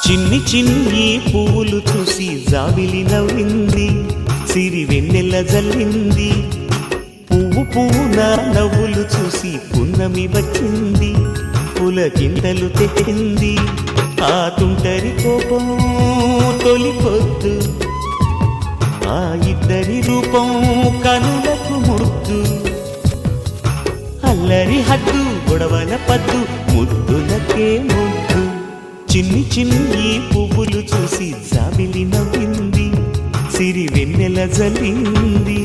చిన్ని చిన్ని పువ్వులు చూసి జాబిలి నవ్వింది, సిరి వెన్నెల జల్లింది. పువ్వు పువ్వున నవ్వులు చూసి పున్నమి వచ్చింది, పులకింతలు తెచ్చింది. ఆ తుంటరి కోపం తొలి పొద్దు, ఆ ఇద్దరి రూపం కనులకు ముద్దు. అల్లరి హద్దు గొడవల పద్దు, ముద్దులకే ముద్దు. చిన్ని చిన్ని పువ్వులు చూసి జాబిలి నవ్వింది, సిరి వెన్నెల జల్లింది.